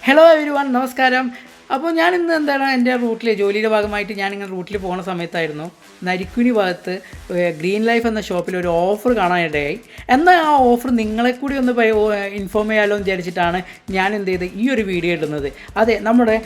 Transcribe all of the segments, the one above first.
Hello every one നമസ്കാരം. അപ്പോൾ ഞാനിന്ന് എന്താണ് എൻ്റെ റൂട്ടിൽ ജോലിയുടെ ഭാഗമായിട്ട് ഞാനിങ്ങനെ റൂട്ടിൽ പോകുന്ന സമയത്തായിരുന്നു നരിക്കുനി ഭാഗത്ത് ഗ്രീൻ ലൈഫ് എന്ന ഷോപ്പിൽ ഒരു ഓഫർ കാണാനിടയായി. എന്നാൽ ആ ഓഫർ നിങ്ങളെ കൂടി ഒന്ന് ഇൻഫോം ചെയ്യാമല്ലോ എന്ന് വിചാരിച്ചിട്ടാണ് ഞാൻ എന്ത് ചെയ്ത് ഈ ഒരു വീഡിയോ ഇടുന്നത്. അതെ, നമ്മുടെ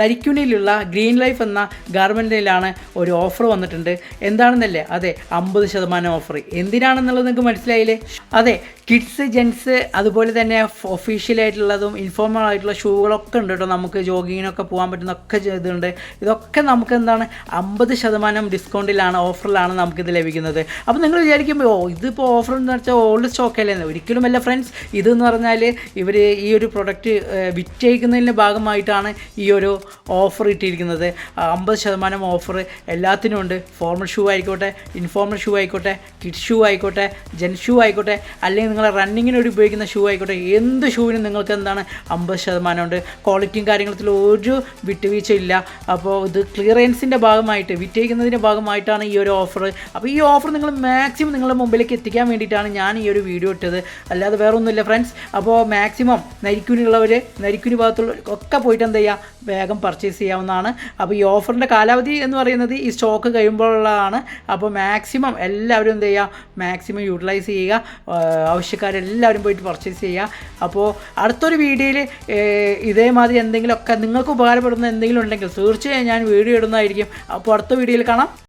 നരിക്കുനിയിലുള്ള ഗ്രീൻ ലൈഫ് എന്ന ഗാർമെൻറ്റിലാണ് ഒരു ഓഫർ വന്നിട്ടുണ്ട്. എന്താണെന്നല്ലേ? അതെ, 50% ഓഫർ. എന്തിനാണെന്നുള്ളത് നിങ്ങൾക്ക് മനസ്സിലായില്ലേ? അതെ, കിഡ്സ്, ജെൻസ്, അതുപോലെ തന്നെ ഒഫീഷ്യലായിട്ടുള്ളതും ഇൻഫോർമൽ ആയിട്ടുള്ള ഷൂകളൊക്കെ ഉണ്ട് കേട്ടോ. നമുക്ക് ജോഗിങ്ങിനൊക്കെ പോകാൻ പറ്റുന്നൊക്കെ ഇതുണ്ട്. ഇതൊക്കെ നമുക്ക് എന്താണ് 50% ഡിസ്കൗണ്ടിലാണ്, ഓഫറിലാണ് നമുക്കിത് ലഭിക്കുന്നത്. അപ്പോൾ നിങ്ങൾ വിചാരിക്കുമ്പോൾ ഇതിപ്പോൾ ഓഫർ എന്ന് വെച്ചാൽ ഓൾഡ് സ്റ്റോക്ക് അല്ലേ? ഒരിക്കലുമല്ല ഫ്രണ്ട്സ്. ഇതെന്ന് പറഞ്ഞാൽ ഇവർ ഈ ഒരു പ്രൊഡക്റ്റ് വിറ്റഴിക്കുന്നതിൻ്റെ ഭാഗമായിട്ടാണ് ഈ ഒരു ഓഫർ ഇട്ടിരിക്കുന്നത്. 50% ഓഫർ എല്ലാത്തിനും ഉണ്ട്. ഫോർമൽ ഷൂ ആയിക്കോട്ടെ, ഇൻഫോർമൽ ഷൂ ആയിക്കോട്ടെ, കിഡ്സ് ഷൂ ആയിക്കോട്ടെ, ജെൻ ഷൂ ആയിക്കോട്ടെ, അല്ലെങ്കിൽ നിങ്ങൾ റണ്ണിങ്ങിന് വേണ്ടി ഉപയോഗിക്കുന്ന ഷൂ ആയിക്കോട്ടെ, എന്ത് ഷൂവിനും നിങ്ങൾക്ക് എന്താണ് 50% ഉണ്ട്. ക്വാളിറ്റിയും കാര്യങ്ങളത്തിൽ ഒരു വിട്ടുവീഴ്ച ഇല്ല. അപ്പോൾ ഇത് ക്ലിയറൻസിൻ്റെ ഭാഗമായിട്ട്, വിറ്റഴിക്കുന്നതിൻ്റെ ഭാഗമായിട്ടാണ് ഈ ഒരു ഓഫർ. അപ്പോൾ ഈ ഓഫർ നിങ്ങൾ മാക്സിമം നിങ്ങളുടെ മുമ്പിലേക്ക് എത്തിക്കാൻ വേണ്ടിയിട്ടാണ് ഞാൻ ഈ ഒരു വീഡിയോ ഇട്ടത്, അല്ലാതെ വേറെ ഒന്നുമില്ല ഫ്രണ്ട്സ്. അപ്പോൾ മാക്സിമം നരിക്കുനിയുള്ളവർ, നരിക്കുനി ഭാഗത്തുള്ളവർക്കൊക്കെ പോയിട്ട് എന്ത് ചെയ്യുക, വേഗം പർച്ചേസ് ചെയ്യാവുന്നതാണ്. അപ്പോൾ ഈ ഓഫറിൻ്റെ കാലാവധി എന്ന് പറയുന്നത് ഈ സ്റ്റോക്ക് കഴിയുമ്പോഴുള്ളതാണ്. അപ്പോൾ മാക്സിമം എല്ലാവരും എന്ത് ചെയ്യുക, മാക്സിമം യൂട്ടിലൈസ് ചെയ്യുക. ആവശ്യക്കാരെല്ലാവരും പോയിട്ട് പർച്ചേസ് ചെയ്യുക. അപ്പോൾ അടുത്തൊരു വീഡിയോയിൽ ഇതേമാതിരി എന്തെങ്കിലുമൊക്കെ നിങ്ങൾക്ക് ഉപകാരപ്പെടുന്ന എന്തെങ്കിലും ഉണ്ടെങ്കിൽ തീർച്ചയായും ഞാൻ വീഡിയോ ഇടുന്നതായിരിക്കും. അപ്പോൾ അടുത്ത വീഡിയോയിൽ കാണാം.